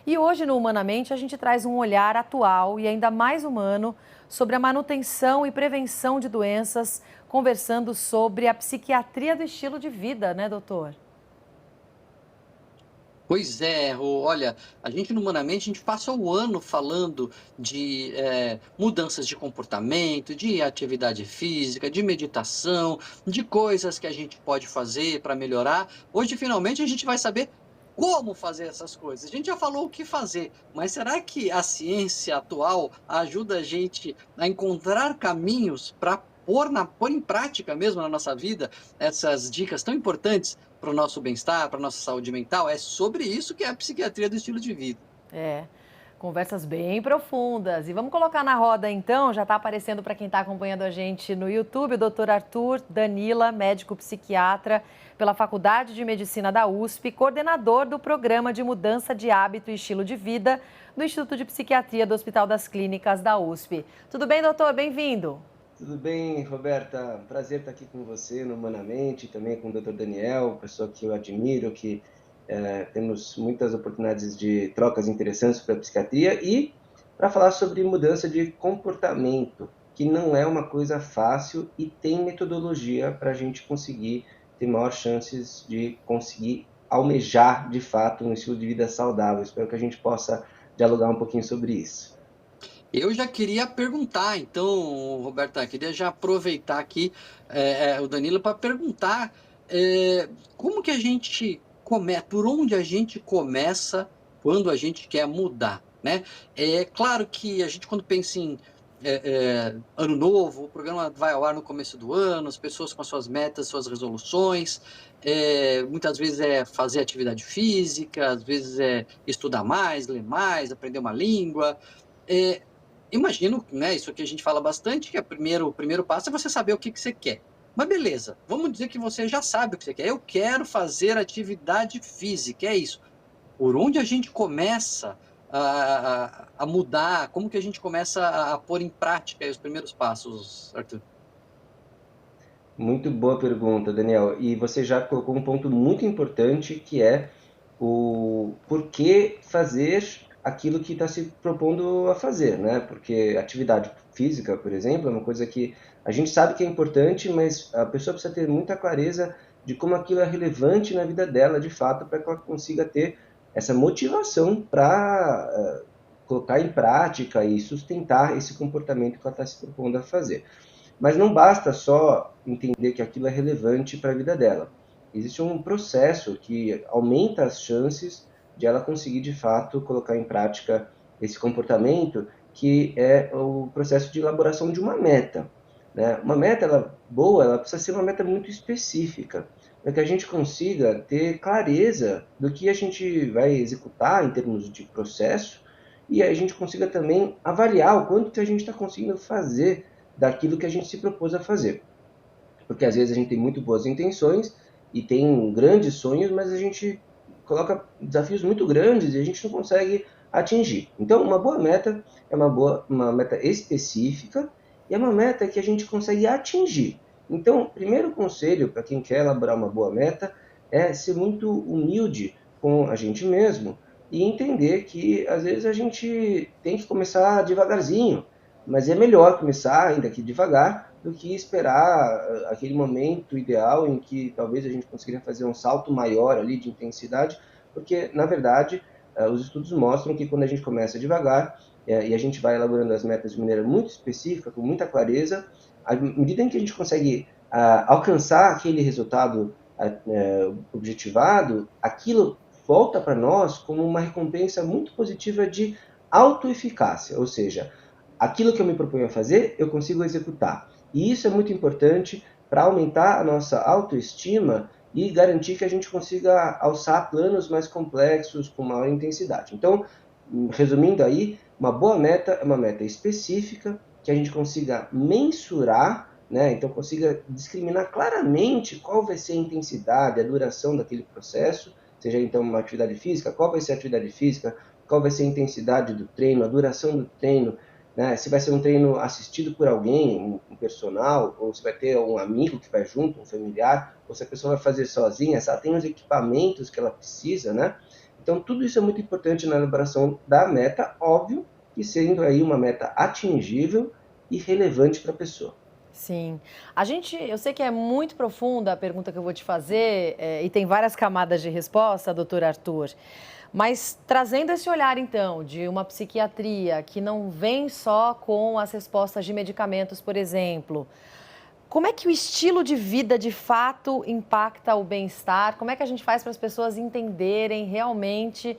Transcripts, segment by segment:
E hoje no Humanamente a gente traz um olhar atual e ainda mais humano sobre a manutenção e prevenção de doenças, conversando sobre a psiquiatria do estilo de vida, né, doutor? Pois é, olha, a gente no Humanamente, a gente passa o ano falando de mudanças de comportamento, de atividade física, de meditação, de coisas que a gente pode fazer para melhorar. Hoje, finalmente, a gente vai saber como fazer essas coisas. A gente já falou o que fazer, mas será que a ciência atual ajuda a gente a encontrar caminhos para pôr em prática mesmo na nossa vida essas dicas tão importantes para o nosso bem-estar, para a nossa saúde mental? É sobre isso que é a psiquiatria do estilo de vida. É, conversas bem profundas. E vamos colocar na roda então, já está aparecendo para quem está acompanhando a gente no YouTube, o doutor Arthur Danila, médico psiquiatra pela Faculdade de Medicina da USP, coordenador do Programa de Mudança de Hábito e Estilo de Vida do Instituto de Psiquiatria do Hospital das Clínicas da USP. Tudo bem, doutor? Bem-vindo. Tudo bem, Roberta? Prazer estar aqui com você no Humanamente, também com o Dr. Daniel, pessoa que eu admiro, que temos muitas oportunidades de trocas interessantes para a psiquiatria e para falar sobre mudança de comportamento, que não é uma coisa fácil e tem metodologia para a gente conseguir ter maiores chances de conseguir almejar de fato um estilo de vida saudável. Espero que a gente possa dialogar um pouquinho sobre isso. Eu já queria perguntar, então, Roberta, queria já aproveitar aqui o Danilo para perguntar como que a gente começa, por onde a gente começa quando a gente quer mudar, né? É claro que a gente, quando pensa em ano novo, o programa vai ao ar no começo do ano, as pessoas com as suas metas, suas resoluções, muitas vezes é fazer atividade física, às vezes é estudar mais, ler mais, aprender uma língua. É, Imagino, né, isso aqui a gente fala bastante, que o primeiro passo é você saber o que que você quer. Mas beleza, vamos dizer que você já sabe o que você quer. Eu quero fazer atividade física, é isso. Por onde a gente começa a mudar? Como que a gente começa a pôr em prática aí os primeiros passos, Arthur? Muito boa pergunta, Daniel. E você já colocou um ponto muito importante que é o porquê fazer aquilo que está se propondo a fazer, né? Porque atividade física, por exemplo, é uma coisa que a gente sabe que é importante, mas a pessoa precisa ter muita clareza de como aquilo é relevante na vida dela, de fato, para que ela consiga ter essa motivação para colocar em prática e sustentar esse comportamento que ela está se propondo a fazer. Mas não basta só entender que aquilo é relevante para a vida dela. Existe um processo que aumenta as chances de ela conseguir de fato colocar em prática esse comportamento, que é o processo de elaboração de uma meta. Né? Uma meta boa, ela precisa ser uma meta muito específica, para que a gente consiga ter clareza do que a gente vai executar em termos de processo e a gente consiga também avaliar o quanto que a gente está conseguindo fazer daquilo que a gente se propôs a fazer. Porque às vezes a gente tem muito boas intenções e tem grandes sonhos, mas a gente coloca desafios muito grandes e a gente não consegue atingir. Então, uma boa meta é uma meta específica e é uma meta que a gente consegue atingir. Então, o primeiro conselho para quem quer elaborar uma boa meta é ser muito humilde com a gente mesmo e entender que às vezes a gente tem que começar devagarzinho, mas é melhor começar ainda que devagar do que esperar aquele momento ideal em que talvez a gente conseguiria fazer um salto maior ali de intensidade, porque na verdade os estudos mostram que quando a gente começa devagar e a gente vai elaborando as metas de maneira muito específica, com muita clareza, à medida em que a gente consegue alcançar aquele resultado objetivado, aquilo volta para nós como uma recompensa muito positiva de autoeficácia, ou seja, aquilo que eu me proponho a fazer, eu consigo executar. E isso é muito importante para aumentar a nossa autoestima e garantir que a gente consiga alçar planos mais complexos com maior intensidade. Então, resumindo aí, uma boa meta é uma meta específica que a gente consiga mensurar, né? Então consiga discriminar claramente qual vai ser a intensidade, a duração daquele processo, seja então uma atividade física, qual vai ser a atividade física, qual vai ser a intensidade do treino, a duração do treino, né? Se vai ser um treino assistido por alguém, um personal, ou se vai ter um amigo que vai junto, um familiar, ou se a pessoa vai fazer sozinha, se ela tem os equipamentos que ela precisa, né? Então, tudo isso é muito importante na elaboração da meta, óbvio, e sendo aí uma meta atingível e relevante para a pessoa. Sim. Eu sei que é muito profunda a pergunta que eu vou te fazer, e tem várias camadas de resposta, doutor Arthur, mas trazendo esse olhar, então, de uma psiquiatria que não vem só com as respostas de medicamentos, por exemplo, como é que o estilo de vida, de fato, impacta o bem-estar? Como é que a gente faz para as pessoas entenderem realmente,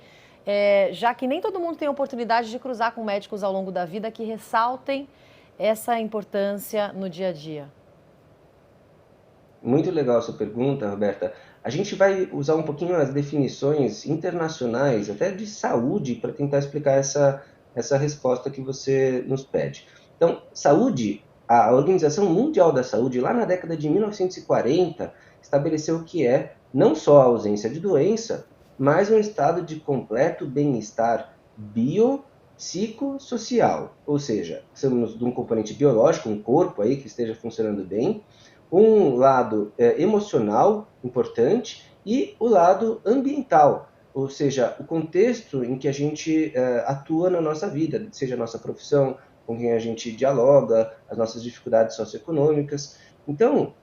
já que nem todo mundo tem oportunidade de cruzar com médicos ao longo da vida, que ressaltem essa importância no dia a dia? Muito legal a sua pergunta, Roberta. A gente vai usar um pouquinho as definições internacionais, até de saúde, para tentar explicar essa resposta que você nos pede. Então, saúde, a Organização Mundial da Saúde, lá na década de 1940, estabeleceu que é não só a ausência de doença, mas um estado de completo bem-estar biopsicossocial, ou seja, somos de um componente biológico, um corpo aí que esteja funcionando bem, um lado emocional importante e o lado ambiental, ou seja, o contexto em que a gente atua na nossa vida, seja a nossa profissão, com quem a gente dialoga, as nossas dificuldades socioeconômicas. Então,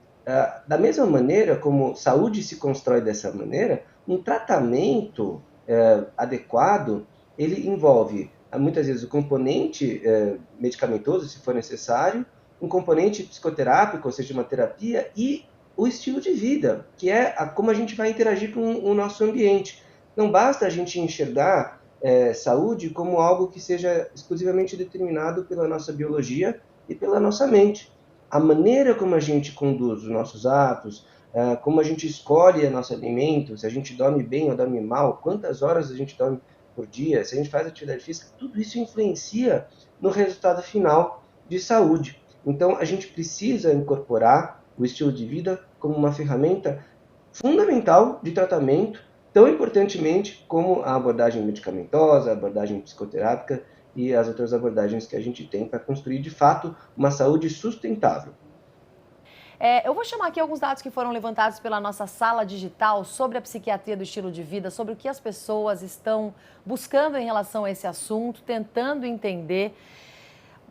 da mesma maneira como saúde se constrói dessa maneira, um tratamento adequado, ele envolve muitas vezes o componente medicamentoso, se for necessário, um componente psicoterápico, ou seja, uma terapia, e o estilo de vida, que é como a gente vai interagir com o nosso ambiente. Não basta a gente enxergar saúde como algo que seja exclusivamente determinado pela nossa biologia e pela nossa mente. A maneira como a gente conduz os nossos atos, como a gente escolhe o nosso alimento, se a gente dorme bem ou dorme mal, quantas horas a gente dorme por dia, se a gente faz atividade física, tudo isso influencia no resultado final de saúde. Então, a gente precisa incorporar o estilo de vida como uma ferramenta fundamental de tratamento, tão importantemente como a abordagem medicamentosa, a abordagem psicoterápica e as outras abordagens que a gente tem para construir, de fato, uma saúde sustentável. Eu vou chamar aqui alguns dados que foram levantados pela nossa sala digital sobre a psiquiatria do estilo de vida, sobre o que as pessoas estão buscando em relação a esse assunto, tentando entender.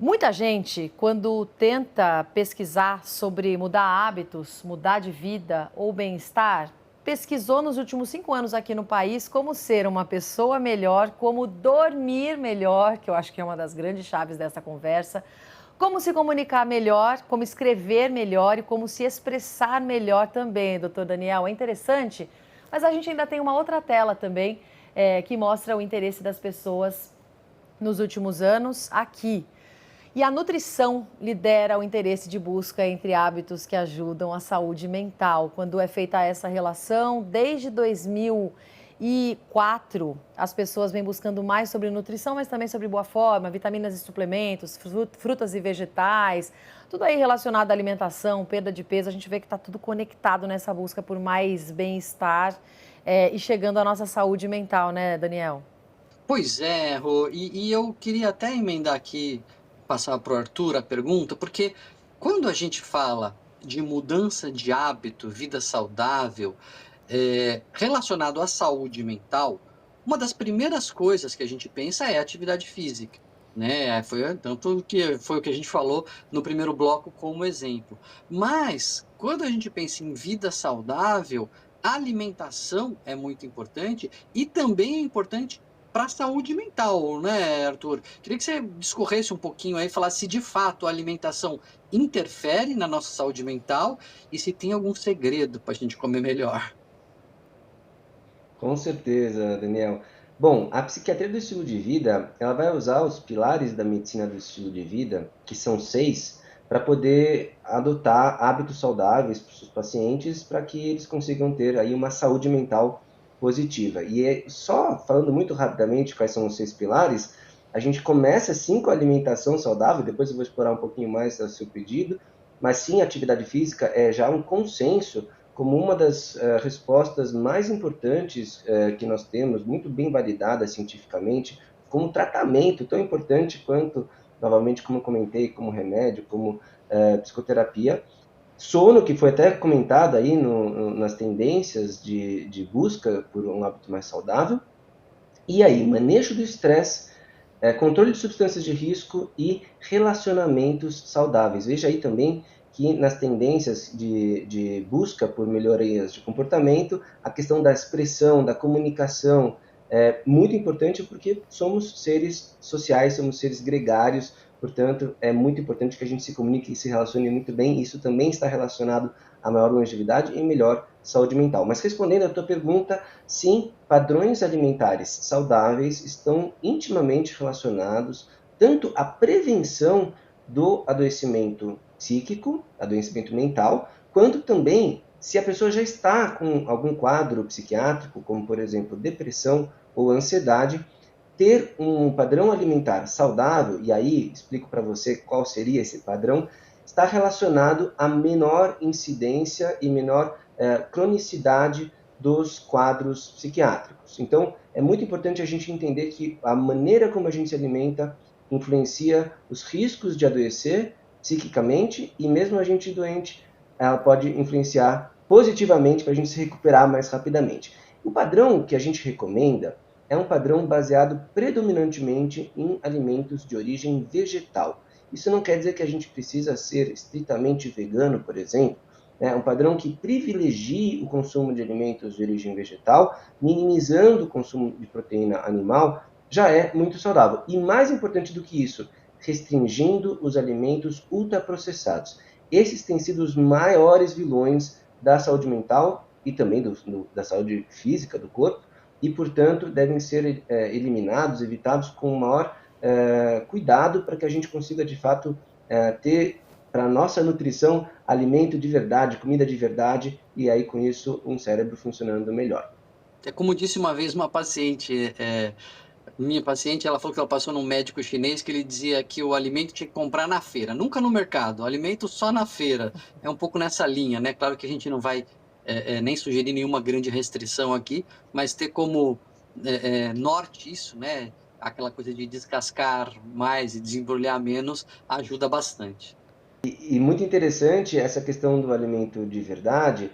Muita gente, quando tenta pesquisar sobre mudar hábitos, mudar de vida ou bem-estar, pesquisou nos últimos 5 anos aqui no país como ser uma pessoa melhor, como dormir melhor, que eu acho que é uma das grandes chaves dessa conversa, como se comunicar melhor, como escrever melhor e como se expressar melhor também, doutor Daniel. É interessante, mas a gente ainda tem uma outra tela também que mostra o interesse das pessoas nos últimos anos aqui. E a nutrição lidera o interesse de busca entre hábitos que ajudam a saúde mental. Quando é feita essa relação, desde 2004, as pessoas vêm buscando mais sobre nutrição, mas também sobre boa forma, vitaminas e suplementos, frutas e vegetais, tudo aí relacionado à alimentação, perda de peso. A gente vê que está tudo conectado nessa busca por mais bem-estar e chegando à nossa saúde mental, né, Daniel? Pois é, Rô, e eu queria até emendar aqui, passar para o Arthur a pergunta, porque quando a gente fala de mudança de hábito, vida saudável, relacionado à saúde mental, uma das primeiras coisas que a gente pensa é atividade física, né? Foi tanto que foi o que a gente falou no primeiro bloco como exemplo. Mas quando a gente pensa em vida saudável, a alimentação é muito importante e também é importante para a saúde mental, né, Arthur? Queria que você discorresse um pouquinho aí, falasse se de fato a alimentação interfere na nossa saúde mental e se tem algum segredo para a gente comer melhor. Com certeza, Daniel. Bom, a psiquiatria do estilo de vida, ela vai usar os pilares da medicina do estilo de vida, que são 6, para poder adotar hábitos saudáveis para os seus pacientes, para que eles consigam ter aí uma saúde mental positiva. E só falando muito rapidamente quais são os 6 pilares, a gente começa sim com a alimentação saudável, depois eu vou explorar um pouquinho mais a seu pedido, mas sim, a atividade física é já um consenso como uma das respostas mais importantes que nós temos, muito bem validada cientificamente, como tratamento tão importante quanto, novamente, como eu comentei, como remédio, como psicoterapia. Sono, que foi até comentado aí nas tendências de busca por um hábito mais saudável. E aí, manejo do estresse, controle de substâncias de risco e relacionamentos saudáveis. Veja aí também que nas tendências de busca por melhorias de comportamento, a questão da expressão, da comunicação é muito importante porque somos seres sociais, somos seres gregários, portanto, é muito importante que a gente se comunique e se relacione muito bem. Isso também está relacionado a maior longevidade e melhor saúde mental. Mas respondendo à tua pergunta, sim, padrões alimentares saudáveis estão intimamente relacionados tanto à prevenção do adoecimento psíquico, adoecimento mental, quanto também se a pessoa já está com algum quadro psiquiátrico, como por exemplo depressão ou ansiedade, ter um padrão alimentar saudável, e aí explico para você qual seria esse padrão, está relacionado a menor incidência e menor cronicidade dos quadros psiquiátricos. Então, é muito importante a gente entender que a maneira como a gente se alimenta influencia os riscos de adoecer psiquicamente e mesmo a gente doente, ela pode influenciar positivamente para a gente se recuperar mais rapidamente. O padrão que a gente recomenda é um padrão baseado predominantemente em alimentos de origem vegetal. Isso não quer dizer que a gente precisa ser estritamente vegano, por exemplo. É um padrão que privilegie o consumo de alimentos de origem vegetal, minimizando o consumo de proteína animal, já é muito saudável. E mais importante do que isso, restringindo os alimentos ultraprocessados. Esses têm sido os maiores vilões da saúde mental e também da saúde física do corpo, e, portanto, devem ser eliminados, evitados com o maior cuidado para que a gente consiga, de fato, ter para a nossa nutrição alimento de verdade, comida de verdade, e aí, com isso, um cérebro funcionando melhor. É como disse uma vez uma paciente, minha paciente, ela falou que ela passou num médico chinês que ele dizia que o alimento tinha que comprar na feira, nunca no mercado, o alimento só na feira. É um pouco nessa linha, né? Claro que a gente não vai nem sugerir nenhuma grande restrição aqui, mas ter como norte isso, né? Aquela coisa de descascar mais e desembrulhar menos ajuda bastante. E muito interessante essa questão do alimento de verdade,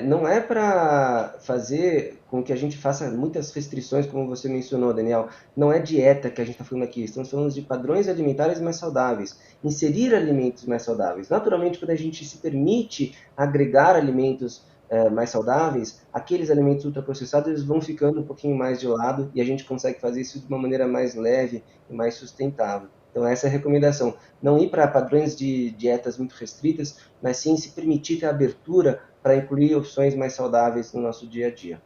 não é para fazer com que a gente faça muitas restrições, como você mencionou, Daniel. Não é dieta que a gente está falando aqui, estamos falando de padrões alimentares mais saudáveis, inserir alimentos mais saudáveis. Naturalmente, quando a gente se permite agregar alimentos mais saudáveis, aqueles alimentos ultraprocessados eles vão ficando um pouquinho mais de lado e a gente consegue fazer isso de uma maneira mais leve e mais sustentável. Então, essa é a recomendação. Não ir para padrões de dietas muito restritas, mas sim se permitir ter abertura para incluir opções mais saudáveis no nosso dia a dia.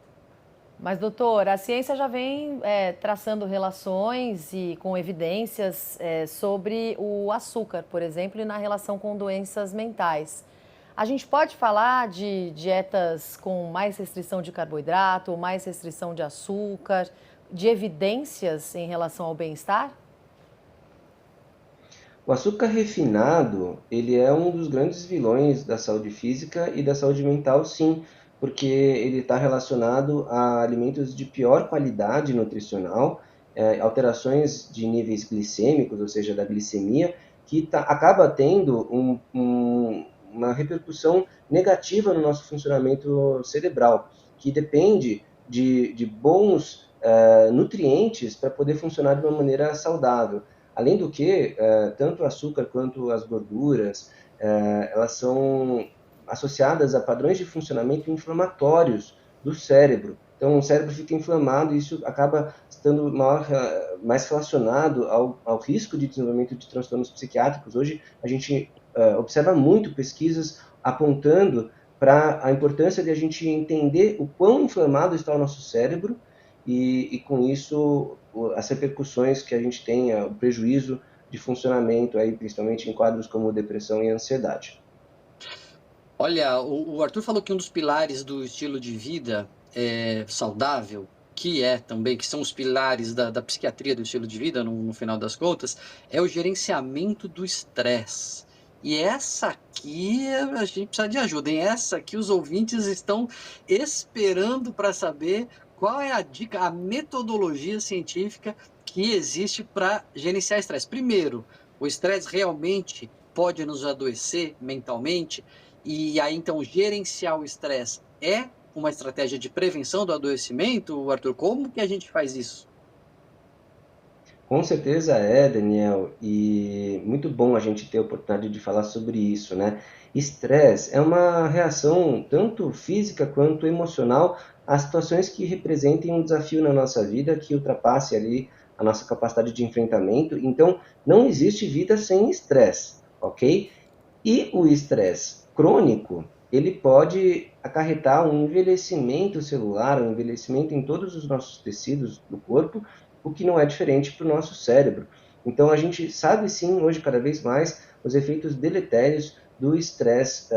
Mas, doutor, a ciência já vem traçando relações e com evidências sobre o açúcar, por exemplo, e na relação com doenças mentais. A gente pode falar de dietas com mais restrição de carboidrato, ou mais restrição de açúcar, de evidências em relação ao bem-estar? O açúcar refinado, ele é um dos grandes vilões da saúde física e da saúde mental, sim, porque ele está relacionado a alimentos de pior qualidade nutricional, alterações de níveis glicêmicos, ou seja, da glicemia, que acaba tendo uma repercussão negativa no nosso funcionamento cerebral, que depende de bons nutrientes para poder funcionar de uma maneira saudável. Além do que, tanto o açúcar quanto as gorduras, elas são associadas a padrões de funcionamento inflamatórios do cérebro. Então, o cérebro fica inflamado e isso acaba estando mais relacionado ao risco de desenvolvimento de transtornos psiquiátricos. Hoje, a gente observa muito pesquisas apontando para a importância de a gente entender o quão inflamado está o nosso cérebro e com isso as repercussões que a gente tem, o prejuízo de funcionamento, aí, principalmente em quadros como depressão e ansiedade. Olha, o Arthur falou que um dos pilares do estilo de vida saudável, que são os pilares da psiquiatria do estilo de vida, no final das contas, é o gerenciamento do estresse. E essa aqui a gente precisa de ajuda, hein? Essa aqui os ouvintes estão esperando para saber qual é a dica, a metodologia científica que existe para gerenciar estresse. Primeiro, o estresse realmente pode nos adoecer mentalmente, e aí então gerenciar o estresse é uma estratégia de prevenção do adoecimento, Arthur? Como que a gente faz isso? Com certeza é, Daniel, e muito bom a gente ter a oportunidade de falar sobre isso, né? Estresse é uma reação tanto física quanto emocional a situações que representem um desafio na nossa vida que ultrapasse ali a nossa capacidade de enfrentamento. Então, não existe vida sem estresse, ok? E o estresse crônico, ele pode acarretar um envelhecimento celular, um envelhecimento em todos os nossos tecidos do corpo, o que não é diferente para o nosso cérebro. Então, a gente sabe sim, hoje, cada vez mais, os efeitos deletérios do estresse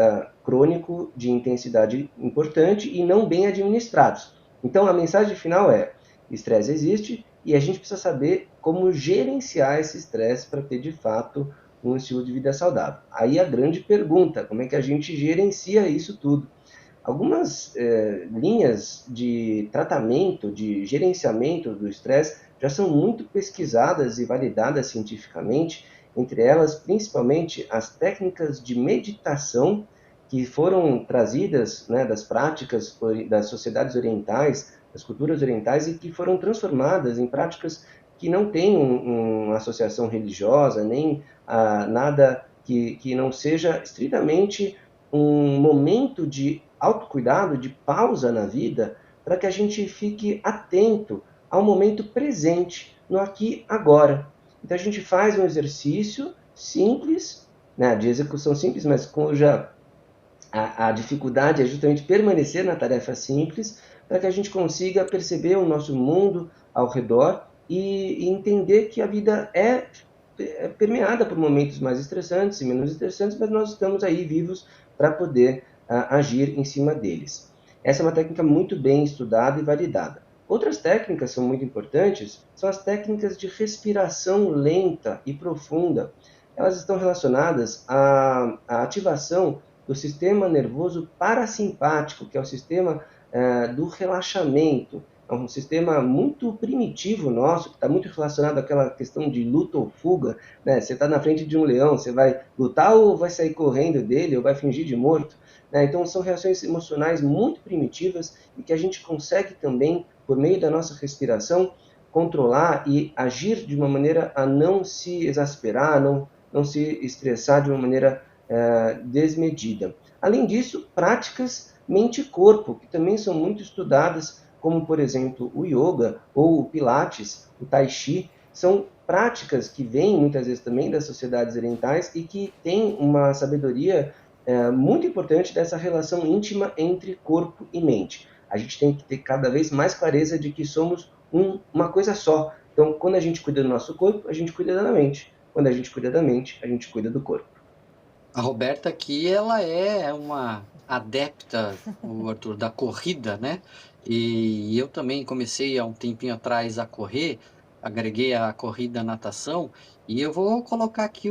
crônico de intensidade importante e não bem administrados. Então, a mensagem final é: estresse existe e a gente precisa saber como gerenciar esse estresse para ter, de fato, um estilo de vida saudável. Aí a grande pergunta, como é que a gente gerencia isso tudo? Algumas linhas de tratamento, de gerenciamento do estresse já são muito pesquisadas e validadas cientificamente, entre elas principalmente as técnicas de meditação que foram trazidas, né, das práticas das sociedades orientais, das culturas orientais, e que foram transformadas em práticas que não têm uma associação religiosa, nem nada que não seja estritamente um momento de autocuidado, de pausa na vida, para que a gente fique atento ao momento presente, no aqui agora. Então a gente faz um exercício simples, né, de execução simples, mas cuja a dificuldade é justamente permanecer na tarefa simples, para que a gente consiga perceber o nosso mundo ao redor e entender que a vida é permeada por momentos mais estressantes e menos estressantes, mas nós estamos aí vivos para poder agir em cima deles. Essa é uma técnica muito bem estudada e validada. Outras técnicas são muito importantes, são as técnicas de respiração lenta e profunda. Elas estão relacionadas à ativação do sistema nervoso parasimpático, que é o sistema do relaxamento. É um sistema muito primitivo nosso, que está muito relacionado àquela questão de luta ou fuga, né? Você está na frente de um leão, você vai lutar ou vai sair correndo dele, ou vai fingir de morto, né? Então, são reações emocionais muito primitivas e que a gente consegue também, por meio da nossa respiração, controlar e agir de uma maneira a não se exasperar, não se estressar de uma maneira desmedida. Além disso, práticas mente e corpo, que também são muito estudadas, como, por exemplo, o yoga ou o pilates, o tai chi, são práticas que vêm muitas vezes também das sociedades orientais e que têm uma sabedoria muito importante dessa relação íntima entre corpo e mente. A gente tem que ter cada vez mais clareza de que somos uma coisa só. Então, quando a gente cuida do nosso corpo, a gente cuida da mente. Quando a gente cuida da mente, a gente cuida do corpo. A Roberta aqui, ela é uma adepta, o Arthur, da corrida, né? E eu também comecei há um tempinho atrás a correr, agreguei a corrida à natação, e eu vou colocar aqui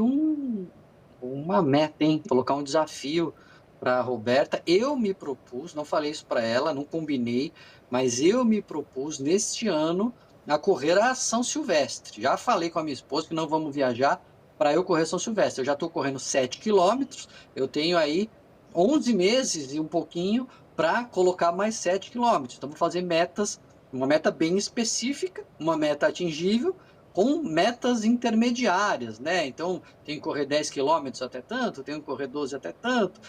uma meta, hein? Colocar um desafio para a Roberta. Eu me propus, não falei isso para ela, não combinei, mas eu me propus neste ano a correr a São Silvestre. Já falei com a minha esposa que não vamos viajar para eu correr São Silvestre. Eu já estou correndo 7 quilômetros, eu tenho aí 11 meses e um pouquinho para colocar mais 7 quilômetros. Então, vou fazer metas, uma meta bem específica, uma meta atingível, com metas intermediárias, né? Então, tenho que correr 10 quilômetros até tanto, tenho que correr 12 até tanto.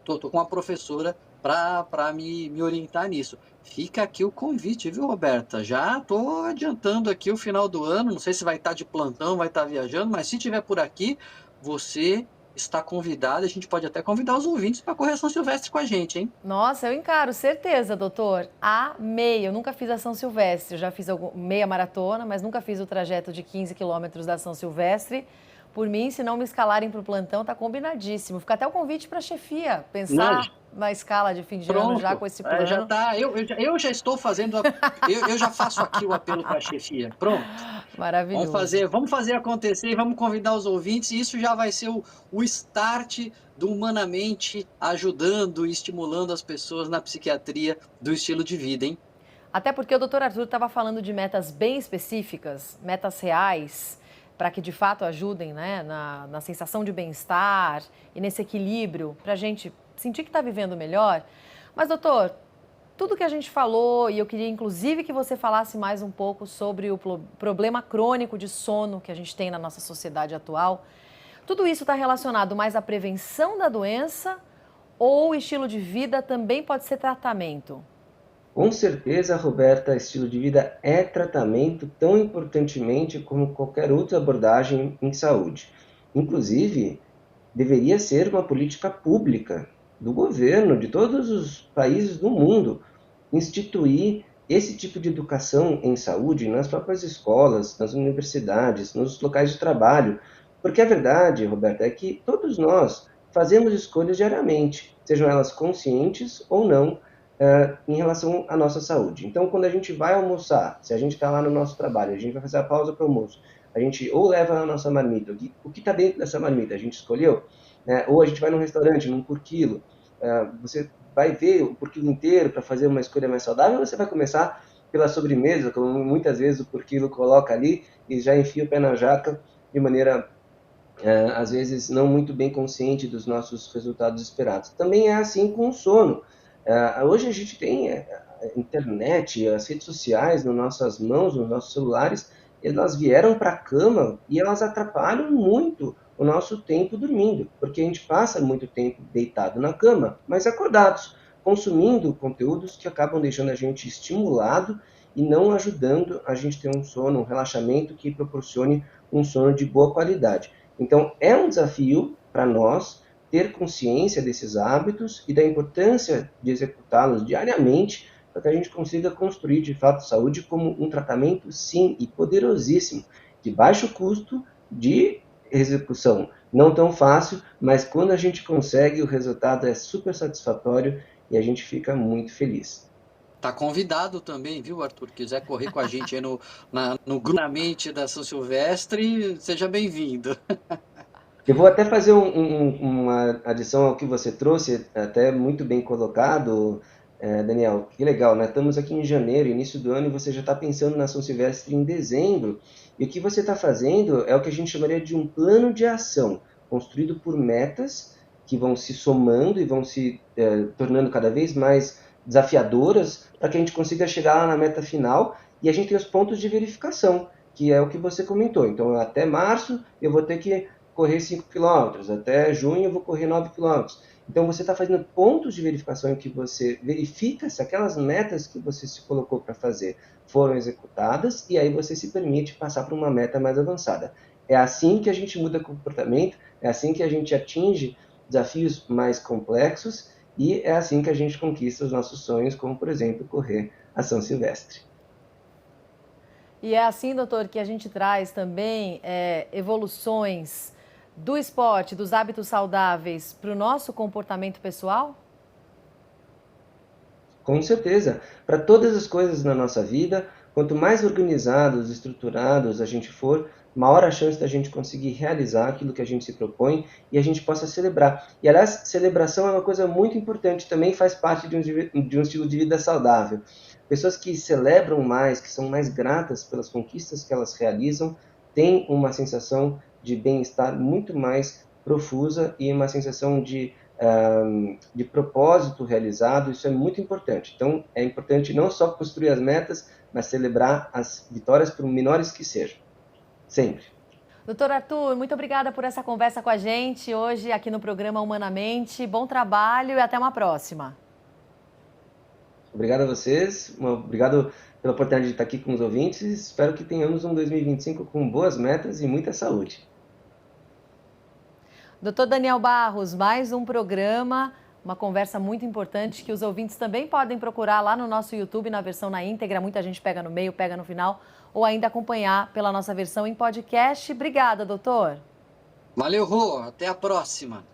Tô com uma professora para me orientar nisso. Fica aqui o convite, viu, Roberta? Já estou adiantando aqui o final do ano, não sei se vai estar de plantão, vai estar viajando, mas se estiver por aqui, você está convidado, a gente pode até convidar os ouvintes para correr São Silvestre com a gente, hein? Nossa, eu encaro, certeza, doutor. Amei. Eu nunca fiz a São Silvestre, eu já fiz meia maratona, mas nunca fiz o trajeto de 15 quilômetros da São Silvestre. Por mim, se não me escalarem para o plantão, tá combinadíssimo. Fica até o convite para a chefia pensar na escala de fim de ano já com esse plano. Já tá, eu já estou fazendo, eu já faço aqui o apelo para a chefia. Pronto. Maravilhoso. Vamos fazer acontecer, vamos convidar os ouvintes, e isso já vai ser o start do Humanamente, ajudando e estimulando as pessoas na psiquiatria do estilo de vida, hein? Até porque o doutor Arthur estava falando de metas bem específicas, metas reais, para que de fato ajudem, né, na sensação de bem-estar e nesse equilíbrio, para a gente sentir que está vivendo melhor. Mas, doutor, tudo que a gente falou, e eu queria inclusive que você falasse mais um pouco sobre o problema crônico de sono que a gente tem na nossa sociedade atual. Tudo isso está relacionado mais à prevenção da doença ou o estilo de vida também pode ser tratamento? Com certeza, Roberta, estilo de vida é tratamento tão importantemente como qualquer outra abordagem em saúde. Inclusive, deveria ser uma política pública do governo de todos os países do mundo instituir esse tipo de educação em saúde nas próprias escolas, nas universidades, nos locais de trabalho. Porque a verdade, Roberta, é que todos nós fazemos escolhas diariamente, sejam elas conscientes ou não, em relação à nossa saúde. Então, quando a gente vai almoçar, se a gente está lá no nosso trabalho, a gente vai fazer a pausa para o almoço, a gente ou leva a nossa marmita, o que está dentro dessa marmita, a gente escolheu, né? Ou a gente vai num restaurante, num por quilo, você vai ver o por quilo inteiro para fazer uma escolha mais saudável, ou você vai começar pela sobremesa, como muitas vezes o por quilo coloca ali, e já enfia o pé na jaca de maneira às vezes não muito bem consciente dos nossos resultados esperados. Também é assim com o sono. Hoje a gente tem a internet, as redes sociais nas nossas mãos, nos nossos celulares, elas vieram para a cama e elas atrapalham muito o nosso tempo dormindo, porque a gente passa muito tempo deitado na cama, mas acordados, consumindo conteúdos que acabam deixando a gente estimulado e não ajudando a gente ter um sono, um relaxamento que proporcione um sono de boa qualidade. Então, é um desafio para nós ter consciência desses hábitos e da importância de executá-los diariamente para que a gente consiga construir, de fato, saúde como um tratamento, sim, e poderosíssimo, de baixo custo, de execução não tão fácil, mas quando a gente consegue, o resultado é super satisfatório e a gente fica muito feliz. Tá convidado também, viu, Arthur? Quiser correr com a gente aí no grupo na mente da São Silvestre, seja bem-vindo. Eu vou até fazer uma adição ao que você trouxe, até muito bem colocado, Daniel. Que legal, né? Estamos aqui em janeiro, início do ano, e você já está pensando na São Silvestre em dezembro. E o que você está fazendo é o que a gente chamaria de um plano de ação, construído por metas que vão se somando e vão se tornando cada vez mais desafiadoras para que a gente consiga chegar lá na meta final. E a gente tem os pontos de verificação, que é o que você comentou. Então, até março eu vou ter que correr 5 quilômetros, até junho eu vou correr 9 quilômetros. Então, você está fazendo pontos de verificação em que você verifica se aquelas metas que você se colocou para fazer foram executadas e aí você se permite passar para uma meta mais avançada. É assim que a gente muda comportamento, é assim que a gente atinge desafios mais complexos e é assim que a gente conquista os nossos sonhos, como, por exemplo, correr a São Silvestre. E é assim, doutor, que a gente traz também evoluções do esporte, dos hábitos saudáveis para o nosso comportamento pessoal? Com certeza. Para todas as coisas na nossa vida, quanto mais organizados, estruturados a gente for, maior a chance da gente conseguir realizar aquilo que a gente se propõe e a gente possa celebrar. E, aliás, celebração é uma coisa muito importante, também faz parte de um estilo de vida saudável. Pessoas que celebram mais, que são mais gratas pelas conquistas que elas realizam, têm uma sensação de bem-estar muito mais profusa e uma sensação de propósito realizado. Isso é muito importante. Então, é importante não só construir as metas, mas celebrar as vitórias, por menores que sejam. Sempre. Doutor Arthur, muito obrigada por essa conversa com a gente hoje aqui no programa Humanamente. Bom trabalho e até uma próxima. Obrigado a vocês, obrigado pela oportunidade de estar aqui com os ouvintes. Espero que tenhamos um 2025 com boas metas e muita saúde. Doutor Daniel Barros, mais um programa, uma conversa muito importante que os ouvintes também podem procurar lá no nosso YouTube, na versão na íntegra. Muita gente pega no meio, pega no final, ou ainda acompanhar pela nossa versão em podcast. Obrigada, doutor. Valeu, Rô. Até a próxima.